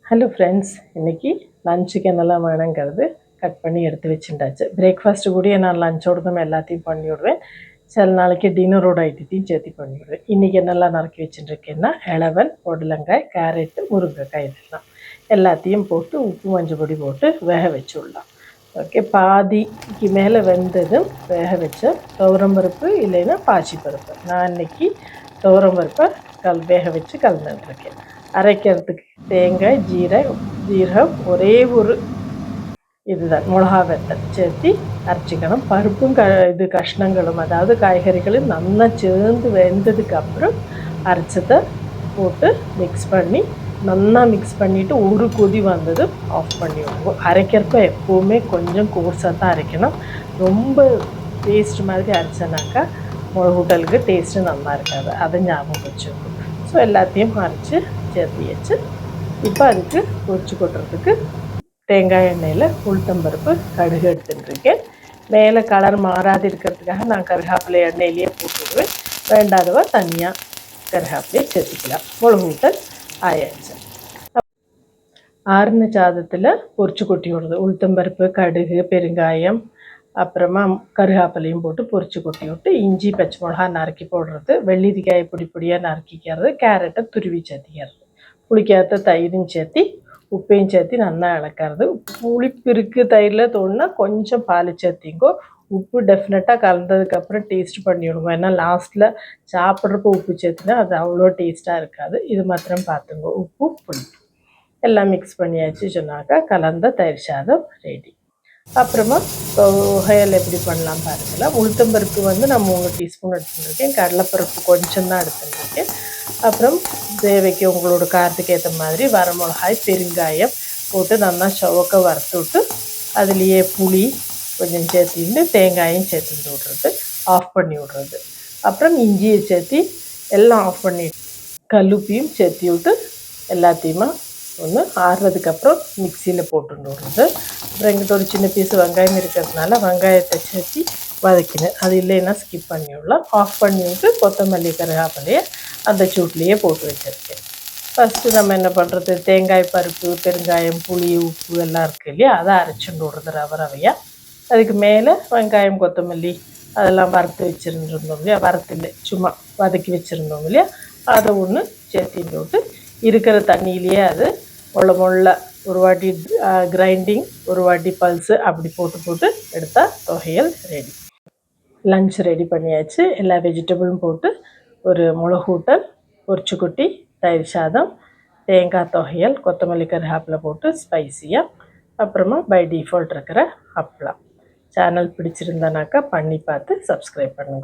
Hello friends, இன்றைக்கி லஞ்சுக்கு என்னெல்லாம் வேணுங்கிறது கட் பண்ணி எடுத்து வச்சுட்டாச்சு. பிரேக்ஃபாஸ்ட்டு கூட நான் லஞ்சோடு தான் எல்லாத்தையும் பண்ணி விடுவேன். சில நாளைக்கு டின்னரோட ஐட்டத்தையும் சேர்த்து பண்ணி விடுவேன். இன்றைக்கி என்னெல்லாம் நறுக்கி வச்சுட்டுருக்கேன்னா இளவல், பொடலங்காய், கேரட்டு, முருங்கைக்காய் இதெல்லாம் எல்லாத்தையும் போட்டு உப்பு மஞ்சள் பொடி போட்டு வேக வச்சு விடலாம். ஓகே, பாதிக்கு மேலே வெந்ததும் வேக வச்ச துவரம்பருப்பு இல்லைன்னா பாசிப்பருப்பு. நான் இன்றைக்கி துவரம்பருப்பை வேக வச்சு கலந்துட்டுருக்கேன். அரைக்கிறதுக்கு தேங்காய், ஜீரகம் ஒரே ஒரு இதுதான் மிளகா வெத்தல் சேர்த்து அரைச்சிக்கணும். பருப்பும் கஷ்ணங்களும் அதாவது காய்கறிகளும் நல்லா சேர்ந்து வெந்ததுக்கப்புறம் அரைச்சதை போட்டு மிக்ஸ் பண்ணி நல்லா மிக்ஸ் பண்ணிவிட்டு ஒரு கொதி வந்ததும் ஆஃப் பண்ணி விடுவோம். அரைக்கிறப்ப எப்போவுமே கொஞ்சம் கோர்ஸாக தான் அரைக்கணும். ரொம்ப பேஸ்ட் மாதிரி அரைச்சனாக்கா மிளகுட்டலுக்கு டேஸ்ட்டு நல்லா இருக்காது. அதை ஞாபகம் வச்சுருக்கோம். ஸோ எல்லாத்தையும் அரைச்சி சேர்த்து வச்சு இப்போ அதுக்கு பொரிச்சு கொட்டுறதுக்கு தேங்காய் எண்ணெயில் உளுத்தம்பருப்பு கடுகு எடுத்துட்டுருக்கேன். மேலே கலர் மாறாது இருக்கிறதுக்காக நான் கருகாப்பிலை எண்ணெயிலேயே போட்டுவிடுவேன். வேண்டாதவா தனியாக கருகாப்பிலையை சேர்த்துக்கலாம். மிளகு ஊட்டல் ஆயாச்சு. ஆறுன சாதத்தில் பொரிச்சு கொட்டி விடுறது உளுத்தம்பருப்பு, கடுகு, பெருங்காயம், அப்புறமா கருகாப்பிலையும் போட்டு பொரிச்சு கொட்டி விட்டு இஞ்சி பச்சை மிளகா நறுக்கி போடுறது, வெள்ளரிக்காயை பொடி பொடியாக நறுக்கிக்கிறது, கேரட்டை துருவி சேர்த்திக்கிறது, புளிக்காத தயிரும் சேர்த்தி உப்பையும் சேர்த்து நல்லா இளக்கிறது. புளிப்பு இருக்குது தயிரில் தோணுன்னா கொஞ்சம் பால் சேர்த்திங்கோ. உப்பு டெஃபினட்டாக கலந்ததுக்கப்புறம் டேஸ்ட் பண்ணி விடுவோம். ஏன்னா லாஸ்ட்டில் சாப்பிட்றப்போ உப்பு சேர்த்துனா அது அவ்வளோ டேஸ்ட்டாக இருக்காது. இது மாத்திரம் பார்த்துங்க. உப்பு புளி எல்லாம் மிக்ஸ் பண்ணியாச்சு சொன்னாக்கா கலந்த தயிர் சாதம் ரெடி. அப்புறமா தொகையல் எப்படி பண்ணலாம் பாருங்களா. உளுத்தம்பருப்பு நான் 3 டீஸ்பூன் எடுத்துட்டுருக்கேன். கடலைப்பருப்பு கொஞ்சம் தான் எடுத்துட்டுருக்கேன். அப்புறம் தேவைக்கு உங்களோட காரத்துக்கு ஏற்ற மாதிரி வரமிளகாய், பெருங்காயம் போட்டு நல்லா சவக்க வறுத்து விட்டு அதுலேயே புளி கொஞ்சம் சேர்த்திட்டு தேங்காயும் சேர்த்து விட்றது, ஆஃப் பண்ணி விட்றது. அப்புறம் இஞ்சியை சேர்த்தி எல்லாம் ஆஃப் பண்ணி கல்லுப்பியும் சேர்த்தி விட்டு எல்லாத்தையுமா ஆறுறதுக்கப்புறம் மிக்சியில் போட்டுன்னு விட்றது. அப்புறம் எங்கிட்ட ஒரு சின்ன பீஸ் வெங்காயம் இருக்கிறதுனால வெங்காயத்தை சேர்த்தி வதக்கினேன். அது இல்லைன்னா ஸ்கிப் பண்ணி விடலாம். ஆஃப் பண்ணி விட்டு கொத்தமல்லி கருகாப்பிலையை அந்த சூட்லேயே போட்டு வச்சுருக்கேன். ஃபஸ்ட்டு நம்ம என்ன பண்ணுறது, தேங்காய், பருப்பு, பெருங்காயம், புளி, உப்பு எல்லாம் இருக்குது இல்லையா, அதை அரைச்சிட்டு விடுறது ரவையாக. அதுக்கு மேலே வெங்காயம், கொத்தமல்லி அதெல்லாம் வறுத்து வச்சுருந்துருந்தோம் இல்லையா, வறுத்துல சும்மா வதக்கி வச்சுருந்தோம் இல்லையா, அதை ஒன்று சேர்த்திட்டு விட்டு இருக்கிற தண்ணியிலேயே அது முள்ள ஒரு வாட்டி கிரைண்டிங், ஒரு வாட்டி பல்ஸு அப்படி போட்டு எடுத்தால் தொகையல் ரெடி. லஞ்ச் ரெடி பண்ணியாச்சு. எல்லா வெஜிடபிளும் போட்டு ஒரு மிளகூட்டல், பொரிச்சு கொட்டி, தயிர் சாதம், தேங்காய் தொகையல், கொத்தமல்லி கருவேப்பிலை போட்டு ஸ்பைஸியாக, அப்புறமா பை டிஃபால்ட் இருக்கிற அப்பளம். சேனல் பிடிச்சிருந்தானாக்கா பண்ணி பார்த்து சப்ஸ்கிரைப் பண்ணுங்கள்.